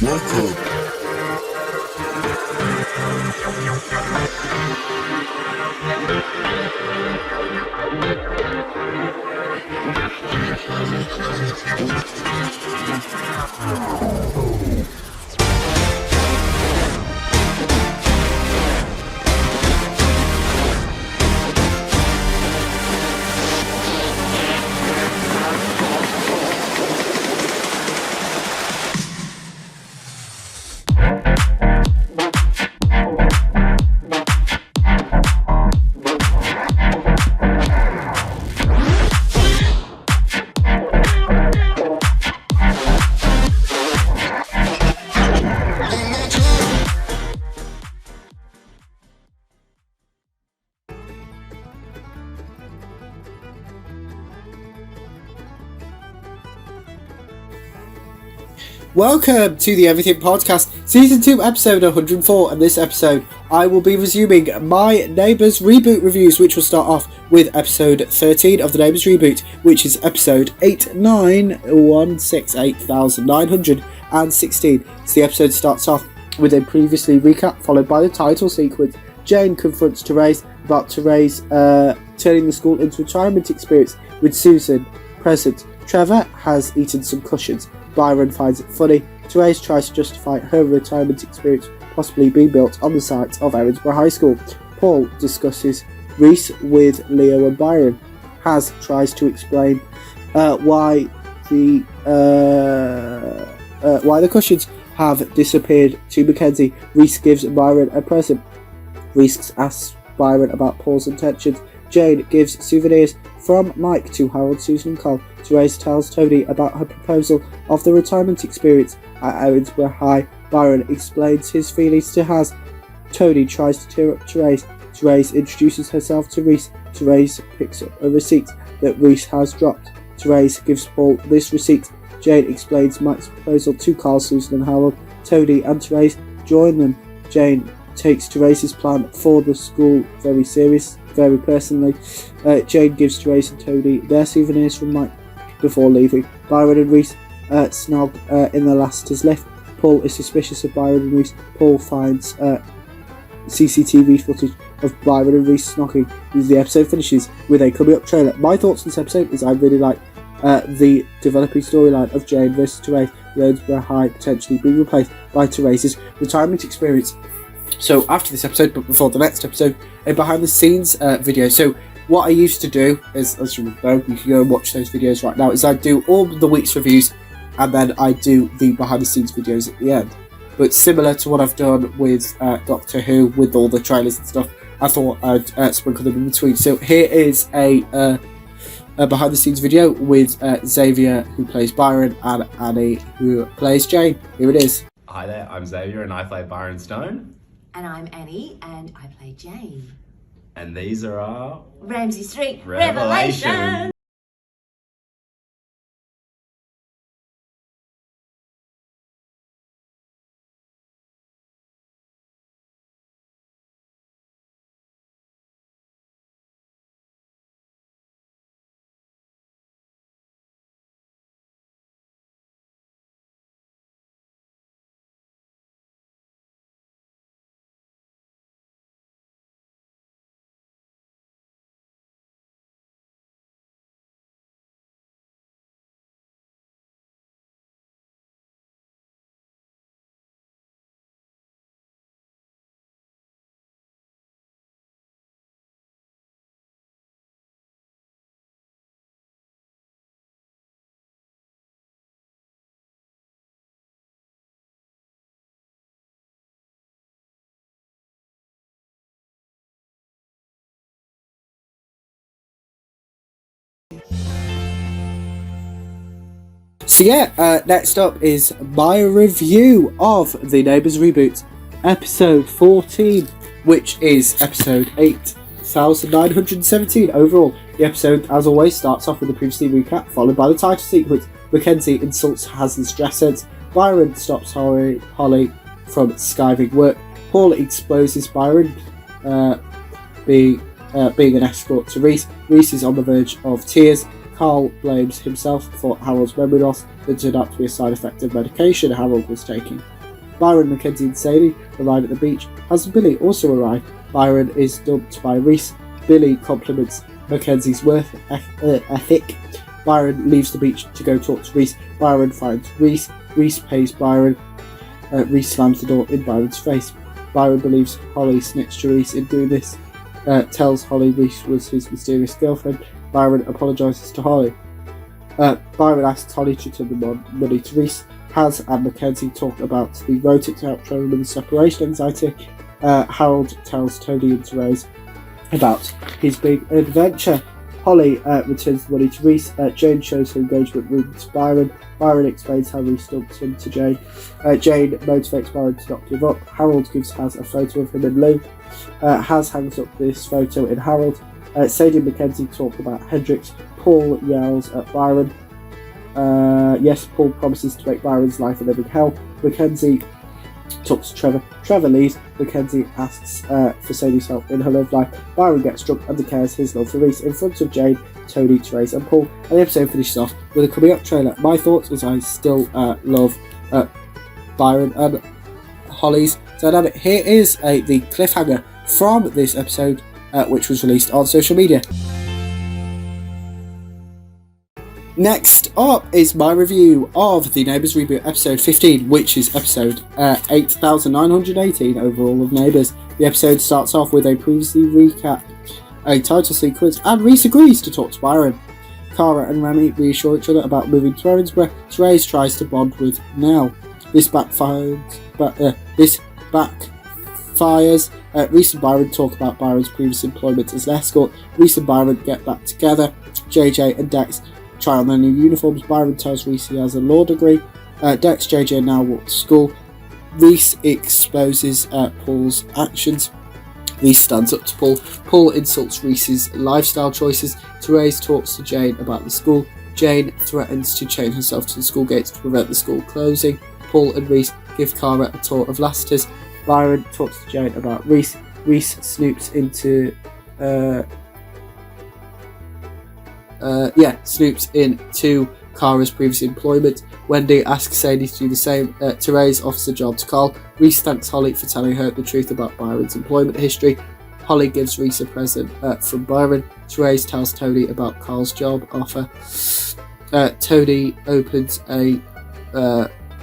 Welcome. Welcome to the Everything Podcast, Season 2, Episode 104, and this episode I will be resuming my Neighbours Reboot reviews, which will start off with Episode 13 of the Neighbours Reboot, which is Episode 89168,916. So the episode starts off with a previously recap, followed by the title sequence. Jane confronts Therese about Therese turning the school into a retirement experience with Susan present. Trevor has eaten some cushions. Byron finds it funny. Therese tries to justify her retirement experience possibly being built on the site of Erinsborough High School. Paul discusses Reese with Leo and Byron. Haz tries to explain why the cushions have disappeared to Mackenzie. Reese gives Byron a present. Reese asks Byron about Paul's intentions. Jane gives souvenirs from Mike to Harold, Susan and Cole. Therese tells Tony about her proposal of the retirement experience at Erinsborough High. Byron explains his feelings to Haz. Tony tries to cheer up Therese. Therese introduces herself to Reese. Therese picks up a receipt that Reese has dropped. Therese gives Paul this receipt. Jane explains Mike's proposal to Carl, Susan and Harold. Tony and Therese join them. Jane takes Therese's plan for the school very personally. Jane gives Therese and Tony their souvenirs from Mike before leaving. Byron and Reese snog in the last lift. Paul is suspicious of Byron and Reese. Paul finds CCTV footage of Byron and Reese snogging. The episode finishes with a coming up trailer. My thoughts on this episode is I really like the developing storyline of Jane versus Therese, Erinsborough High potentially being replaced by Therese's retirement experience. So after this episode, but before the next episode, a behind the scenes video. So what I used to do is, as you know, you can go and watch those videos right now, is I do all the week's reviews and then I do the behind the scenes videos at the end. But similar to what I've done with Doctor Who, with all the trailers and stuff, I thought I'd sprinkle them in between. So here is a behind the scenes video with Xavier, who plays Byron, and Annie, who plays Jane. Here it is. Hi there, I'm Xavier and I play Byron Stone. And I'm Annie, and I play Jane. And these are our Ramsay Street Revelations. Revelations. So yeah, next up is my review of the Neighbours Reboot, Episode 14, which is Episode 8,917 overall. The episode, as always, starts off with the previously recap, followed by the title sequence. Mackenzie insults Haz's dress sense. Byron stops Holly from skiving work. Paul exposes Byron being an escort to Reese. Reese is on the verge of tears. Carl blames himself for Harold's memory loss that turned out to be a side effect of medication Harold was taking. Byron, Mackenzie and Sadie arrive at the beach, as Billy also arrive. Byron is dumped by Reese. Billy compliments Mackenzie's work ethic. Byron leaves the beach to go talk to Reese. Byron finds Reese. Reese pays Byron. Reese slams the door in Byron's face. Byron believes Holly snitched to Reese in doing this. Tells Holly Reese was his mysterious girlfriend. Byron apologises to Holly. Byron asks Holly to return the money to Reese. Haz and Mackenzie talk about the rotic outro and separation anxiety. Harold tells Tony and Therese about his big adventure. Holly returns the money to Reese. Jane shows her engagement ring to Byron. Byron explains how Reese dumped him to Jane. Jane motivates Byron to not give up. Harold gives Haz a photo of him and Lou. Haz hangs up this photo in Harold. Sadie and Mackenzie talk about Hendrix. Paul yells at Byron. Yes, Paul promises to make Byron's life a living hell. Mackenzie talks to Trevor. Trevor leaves. Mackenzie asks for Sadie's help in her love life. Byron gets drunk and declares his love for Reese in front of Jane, Tony, Therese and Paul. And the episode finishes off with a coming up trailer. My thoughts is I still love Byron and Holly's dynamic. Here is the cliffhanger from this episode, which was released on social media. Next up is my review of the Neighbours Reboot episode 15, which is episode 8918 overall of Neighbours. The episode starts off with a previously recap, a title sequence, and Reese agrees to talk to Byron. Cara and Remy reassure each other about moving to Erinsborough. Therese tries to bond with Nell. This backfires. Reese and Byron talk about Byron's previous employment as an escort. Reese and Byron get back together. JJ and Dex try on their new uniforms. Byron tells Reese he has a law degree. Dex, JJ and now walk to school. Reese exposes Paul's actions. Reese stands up to Paul. Paul insults Reese's lifestyle choices. Therese talks to Jane about the school. Jane threatens to chain herself to the school gates to prevent the school closing. Paul and Reese give Cara a tour of Lassiter's. Byron talks to Jane about Reese. Reese snoops into Cara's previous employment. Wendy asks Sadie to do the same. Therese offers a job to Carl. Reese thanks Holly for telling her the truth about Byron's employment history. Holly gives Reese a present from Byron. Therese tells Tony about Carl's job offer. Tony opens a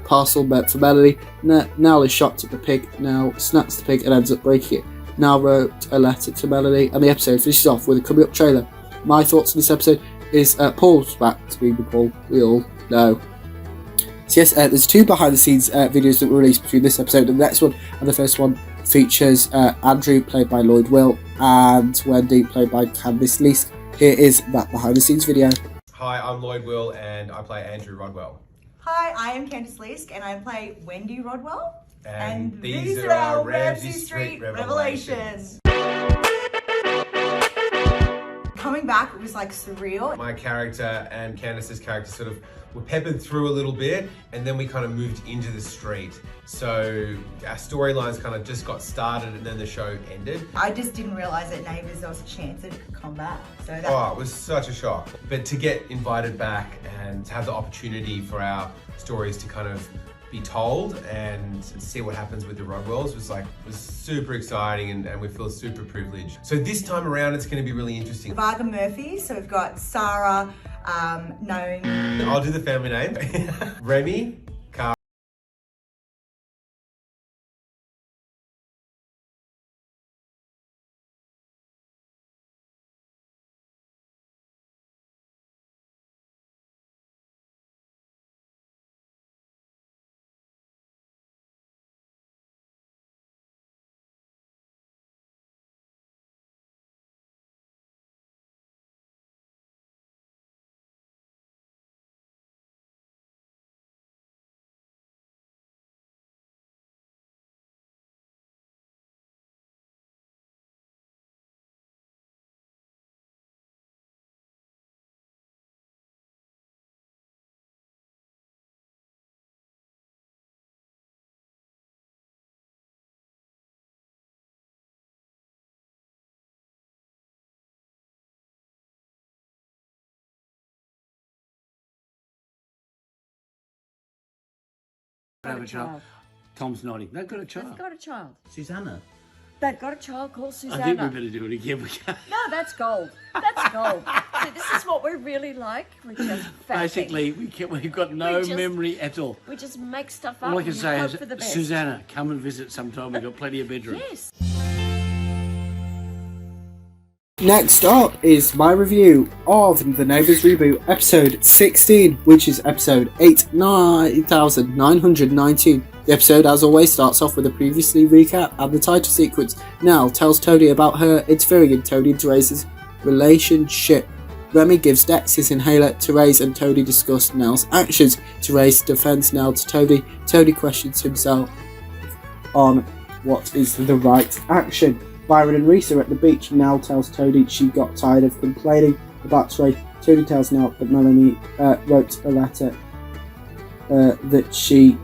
parcel meant for Melanie. Nell is shocked at the pig. Nell snaps the pig and ends up breaking it. Nell wrote a letter to Melanie, and the episode finishes off with a coming up trailer. My thoughts on this episode is Paul's back to being the Paul we all know. So yes, there's two behind the scenes videos that were released between this episode and the next one, and the first one features Andrew, played by Lloyd Will, and Wendy, played by Candice Leask. Here is that behind the scenes video. Hi, I'm Lloyd Will and I play Andrew Rodwell. Hi, I am Candice Leask and I play Wendy Rodwell. And these are our Ramsey Street Revelations. Coming back, it was like surreal. My character and Candice's character sort of were peppered through a little bit, and then we kind of moved into the street. So our storylines kind of just got started and then the show ended. I just didn't realise at Neighbours there was a chance that it could come back. So that it was such a shock. But to get invited back and to have the opportunity for our stories to kind of be told and see what happens with the Rodwells was super exciting, and we feel super privileged. So this time around it's going to be really interesting. Varga Murphy, so we've got Sarah, known. I'll do the family name. Remy, Have a child. Tom's nodding. They've got a child. They've got a child. Susanna. They've got a child called Susanna. I think we better do it again. We can't. No, that's gold. That's gold. See, this is what we're really like. We're just fapping. Basically, we've got no We just- memory at all. We just make stuff up All I can and say hope is, for the best. Susanna, come and visit sometime. We've got plenty of bedrooms. Yes. Next up is my review of the Neighbours Reboot, episode 16, which is episode 8919. The episode, as always, starts off with a previously recap and the title sequence. Nell tells Toadie about her interfering in Toadie and Therese's relationship. Remy gives Dex his inhaler. Therese and Toadie discuss Nell's actions. Therese defends Nell to Toadie. Toadie questions himself on what is the right action. Byron and Reese are at the beach. Nell tells Toadie she got tired of complaining about Therese. Toadie tells Nell that Melanie wrote a letter that she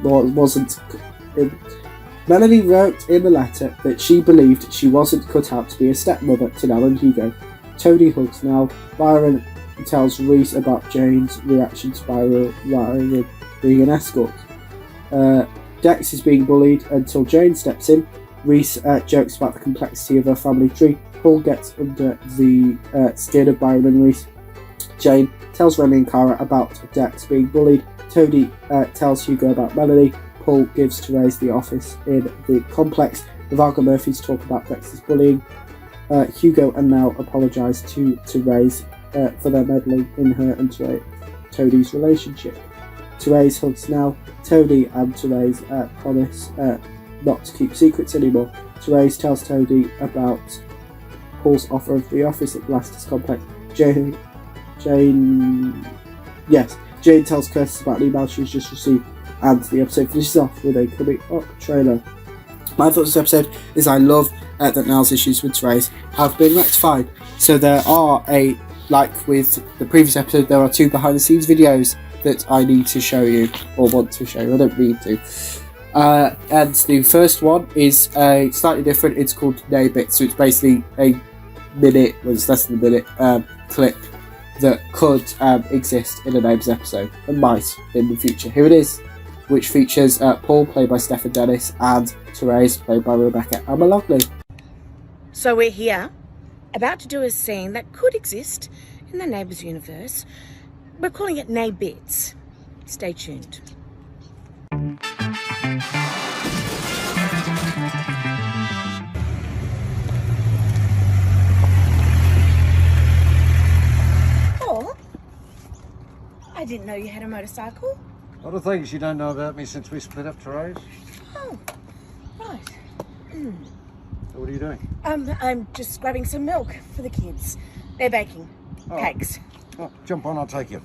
wasn't. Melanie wrote in the letter that she believed she wasn't cut out to be a stepmother to Nell and Hugo. Toadie hugs Nell. Byron tells Reese about Jane's reaction to Byron being an escort. Dex is being bullied until Jane steps in. Reese jokes about the complexity of her family tree. Paul gets under the skin of Byron and Reese. Jane tells Remy and Cara about Dex being bullied. Toadie tells Hugo about Melanie. Paul gives Therese the office in the complex. The Varga Murphys talk about Dex's bullying. Hugo and Nell apologise to Therese for their meddling in her and Toadie's relationship. Therese hugs Nell. Toadie and Therese promise not to keep secrets anymore. Therese tells Toadie about Paul's offer of the office at Blaster's complex. Jane tells Curtis about an email she's just received, and the episode finishes off with a coming up trailer. My thoughts on this episode is I love that Nell's issues with Therese have been rectified. So there are like with the previous episode, there are 2 behind the scenes videos that I need to show you, or want to show you. I don't need to. And the first one is slightly different. It's called Neighbours, so it's basically a minute, well, it's less than a minute clip that could exist in a Neighbours episode and might in the future. Here it is, which features Paul, played by Stephen Dennis, and Therese, played by Rebecca Amaloglu. So we're here, about to do a scene that could exist in the Neighbours universe. We're calling it Neighbours. Stay tuned. Paul, I didn't know you had a motorcycle. A lot of things you don't know about me since we split up, Therese. Oh, right. So what are you doing? I'm just grabbing some milk for the kids. They're baking cakes. Oh, jump on, I'll take you.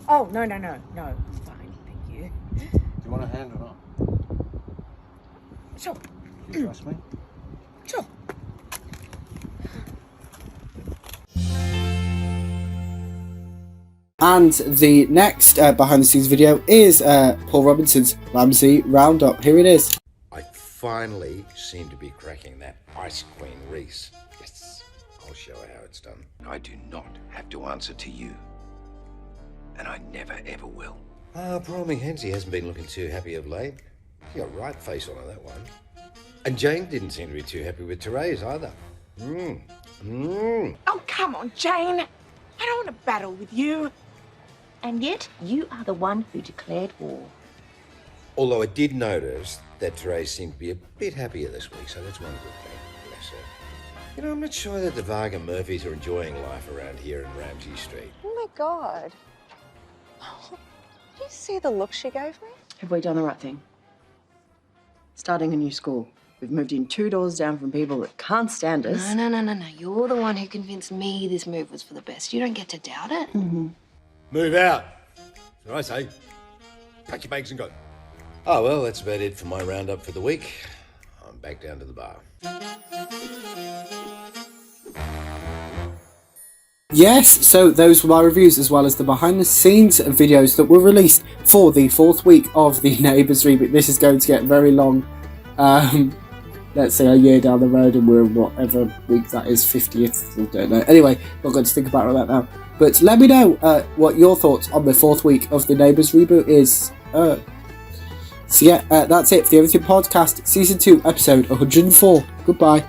Oh, no, I'm fine, thank you. Do you want a hand or not? Sure. Do you trust me? Sure. And the next behind the scenes video is Paul Robinson's Ramsey Roundup. Here it is. I finally seem to be cracking that Ice Queen Reese. Yes, I'll show her how it's done. I do not have to answer to you. And I never ever will. Poor old Mackenzie hasn't been looking too happy of late. She got right face on her, that one. And Jane didn't seem to be too happy with Therese either. Oh, come on, Jane. I don't want to battle with you. And yet, you are the one who declared war. Although I did notice that Therese seemed to be a bit happier this week, so that's one good thing. Bless her. You know, I'm not sure that the Varga Murphys are enjoying life around here in Ramsey Street. Oh my God. Did you see the look she gave me? Have we done the right thing? Starting a new school. We've moved in 2 doors down from people that can't stand us. No. You're the one who convinced me this move was for the best. You don't get to doubt it. Mm-hmm. Move out. That's what I say. Pack your bags and go. Oh, well, that's about it for my roundup for the week. I'm back down to the bar. Yes, so those were my reviews, as well as the behind the scenes videos that were released for the 4th week of the Neighbours reboot. This is going to get very long. Let's say a year down the road, and we're whatever week that is, 50th, I don't know. Anyway, not going to think about all that now. But let me know what your thoughts on the 4th week of the Neighbours reboot is. So yeah, that's it for the Everything Podcast, Season 2, Episode 104. Goodbye.